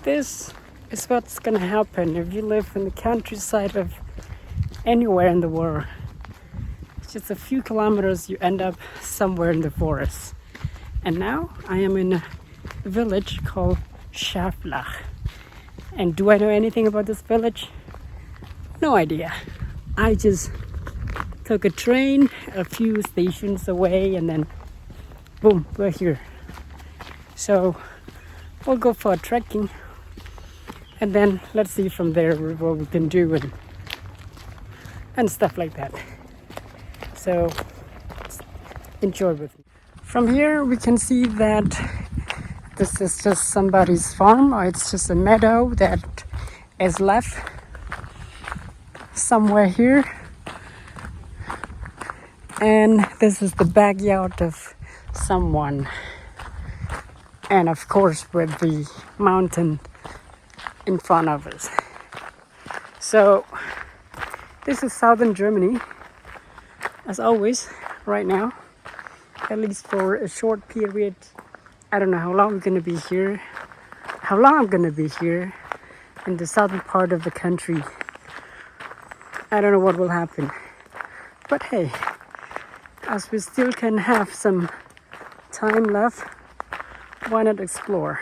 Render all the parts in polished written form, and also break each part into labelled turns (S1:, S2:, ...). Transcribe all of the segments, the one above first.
S1: This is what's gonna happen if you live in the countryside of anywhere in the world. It's just a few kilometers, you end up somewhere in the forest. And now I am in a village called Schaftlach. And do I know anything about this village? No idea. I just took a train a few stations away and then boom, we're here. So we'll go for a trekking and then let's see from there what we can do and stuff like that. So enjoy with me. From here we can see that this is just somebody's farm, or it's just a meadow that is left somewhere here. And this is the backyard of someone. And of course with the mountain in front of us. So this is southern Germany, as always, right now, at least for a short period. I don't know how long I'm gonna be here, in the southern part of the country. I don't know what will happen, but hey, as we still can have some time left, why not explore?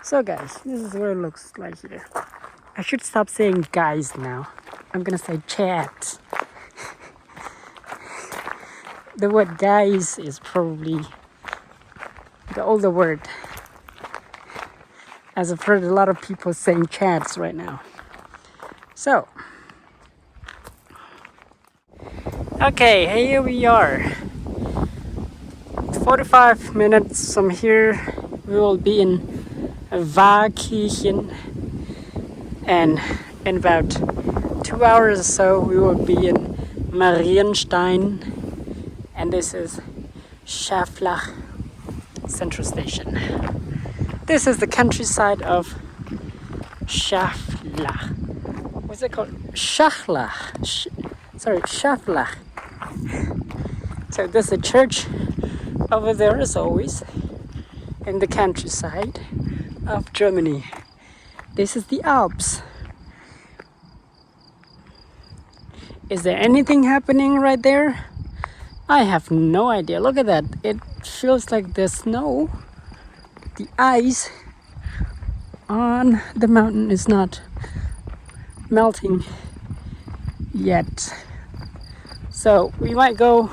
S1: So guys, this is what it looks like here. I should stop saying guys now. I'm gonna say chat. The word guys is probably the older word, as I've heard a lot of people saying chats right now. So, okay, here we are. 45 minutes from here, we will be in Waakirchen, and in about 2 hours or so, we will be in Marienstein, and this is Schaftlach Central Station. This is the countryside of Schaftlach. What's it called? Schaftlach. Schaftlach. So there's a church over there, as always, in the countryside of Germany. This is the Alps. Is there anything happening right there? I have no idea. Look at that. It feels like the snow, the ice on the mountain is not melting yet. So we might go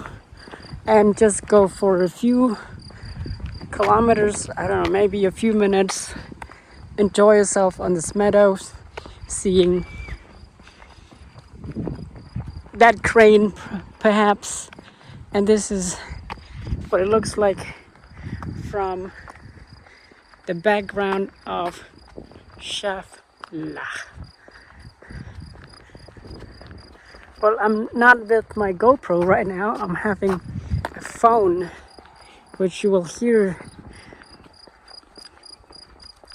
S1: and just go for a few kilometers, I don't know, maybe a few minutes, enjoy yourself on this meadows, seeing that crane perhaps. And this is what it looks like from the background of Schaftlach. Well, I'm not with my GoPro right now. I'm having a phone, which you will hear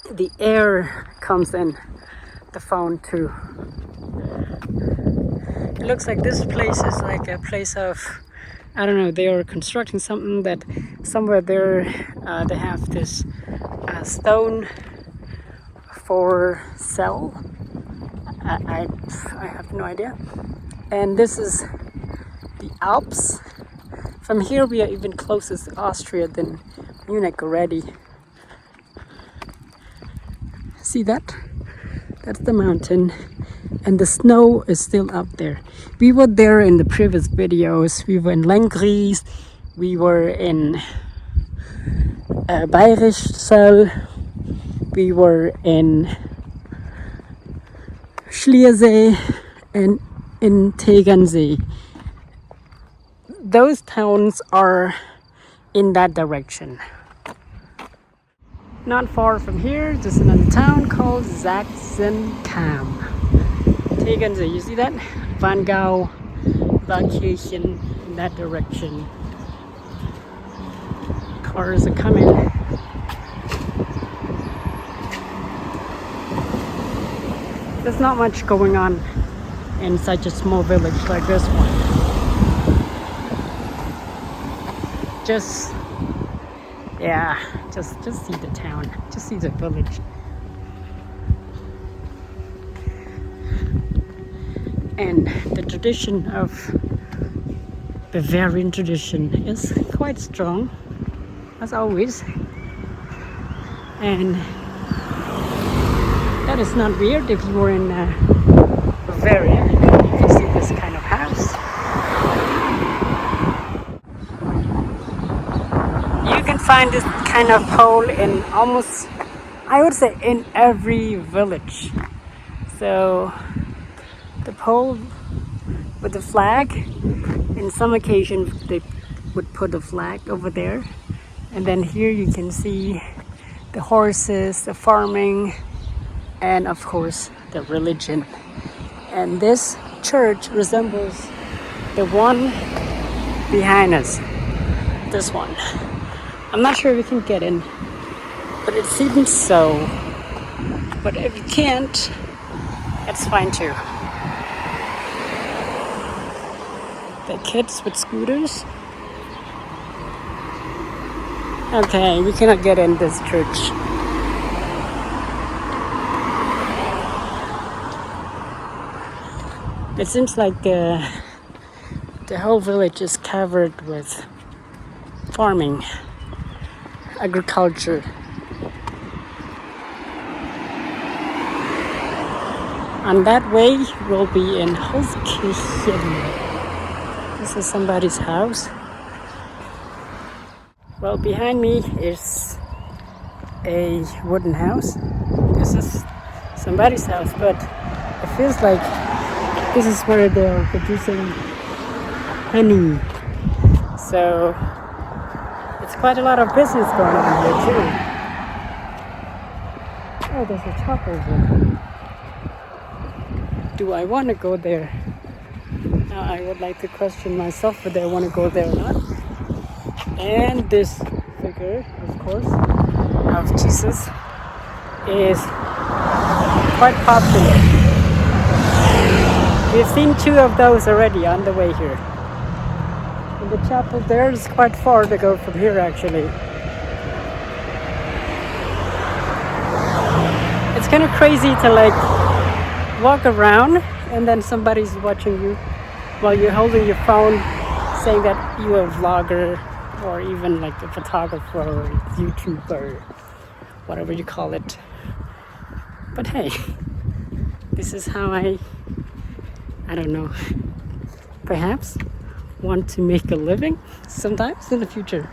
S1: the air comes in the phone too. It looks like this place is like a place of, I don't know, they are constructing something that somewhere there they have this stone for sale. I have no idea. And this is the Alps. From here we are even closer to Austria than Munich already. See that? That's the mountain. And the snow is still up there. We were there in the previous videos. We were in Landkreis. We were in Bayrischzell. We were in Schliersee and in Tegernsee. Those towns are in that direction. Not far from here, there's another town called Sachsenkam. Tegernsee, you see that? Wangau, Waakirchen, in that direction. Cars are coming. There's not much going on in such a small village like this one. Just see the town, just see the village. And the tradition of Bavarian tradition is quite strong, as always. And that is not weird if you were in Bavaria. You can see this kind of house. You can find this kind of pole in almost, I would say, in every village. So the pole with the flag, in some occasions they would put a flag over there, and then here you can see the horses, the farming, and of course the religion. And this church resembles the one behind us, this one. I'm not sure if we can get in, but it seems so. But if you can't, it's fine too. The kids with scooters. Okay, we cannot get in this church. It seems like the whole village is covered with farming, agriculture. And that way we'll be in Holzkirchen. This is somebody's house. Well, behind me is a wooden house. This is somebody's house, but it feels like this is where they're producing honey. So it's quite a lot of business going on here too. Oh, there's a chapel there. Do I want to go there? Now I would like to question myself whether I want to go there or not. And this figure, of course, of Jesus is quite popular. We've seen 2 of those already on the way here. And the chapel there is quite far to go from here actually. It's kind of crazy to like walk around and then somebody's watching you while you're holding your phone, saying that you're a vlogger or even like a photographer or YouTuber, whatever you call it. But hey, this is how I don't know, perhaps want to make a living sometimes in the future.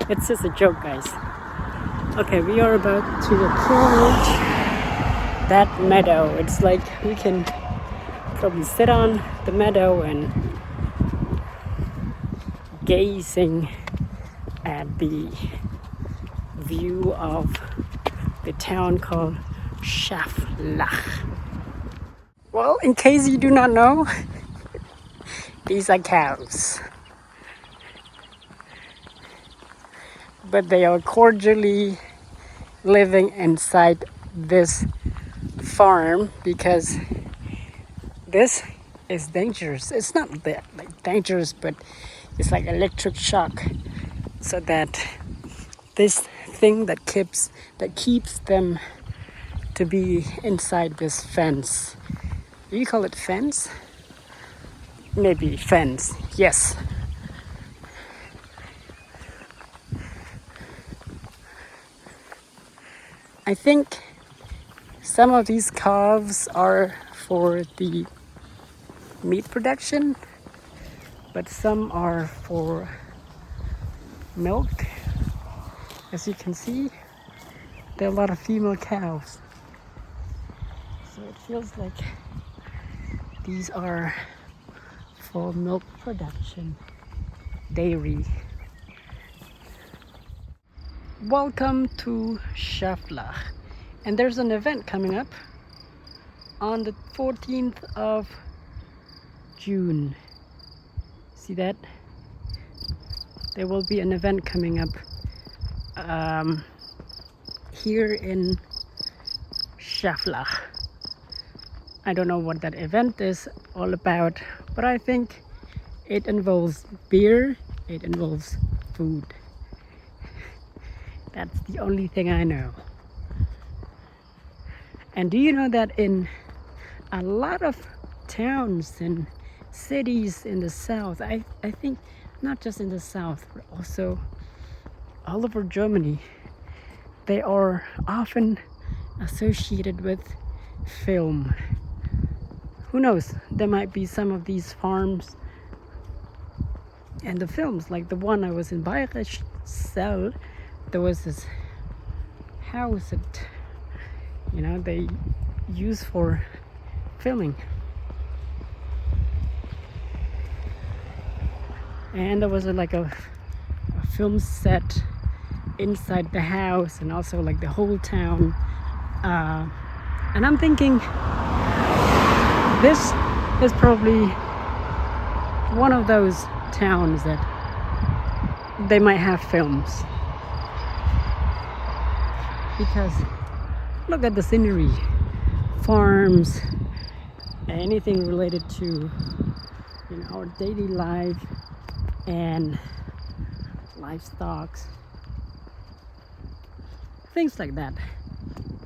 S1: It's just a joke, guys. Okay, we are about to approach that meadow. It's like we can probably sit on the meadow and gazing at the view of the town called Schaftlach. Well, in case you do not know, these are cows. But they are cordially living inside this farm because this is dangerous. It's not that like dangerous, but it's like electric shock. So that this thing that keeps them to be inside this fence. Do you call it fence? Maybe fence. Yes. I think some of these calves are for the meat production, but some are for milk. As you can see, there are a lot of female cows. So it feels like these are for milk production, dairy. Welcome to Schaftlach. And there's an event coming up on the 14th of June. See that? There will be an event coming up here in Schaftlach. I don't know what that event is all about, but I think it involves beer, it involves food. That's the only thing I know. And do you know that in a lot of towns and cities in the south. I think not just in the south, but also all over Germany, they are often associated with film. Who knows? There might be some of these farms and the films, like the one I was in Bayrischzell. There was this house that, you know, they use for filming. And there was like a film set inside the house, and also like the whole town. And I'm thinking this is probably one of those towns that they might have films, because look at the scenery, farms, anything related to, you know, our daily life and livestock, things like that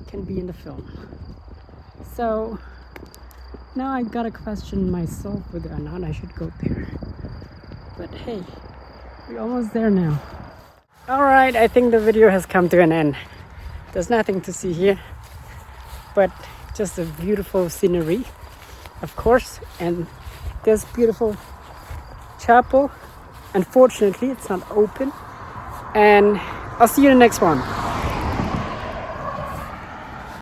S1: can be in the film. So now I gotta question myself whether or not I should go there. But hey, we're almost there now. Alright, I think the video has come to an end. There's nothing to see here, but just a beautiful scenery, of course, and this beautiful chapel. Unfortunately, it's not open, and I'll see you in the next one.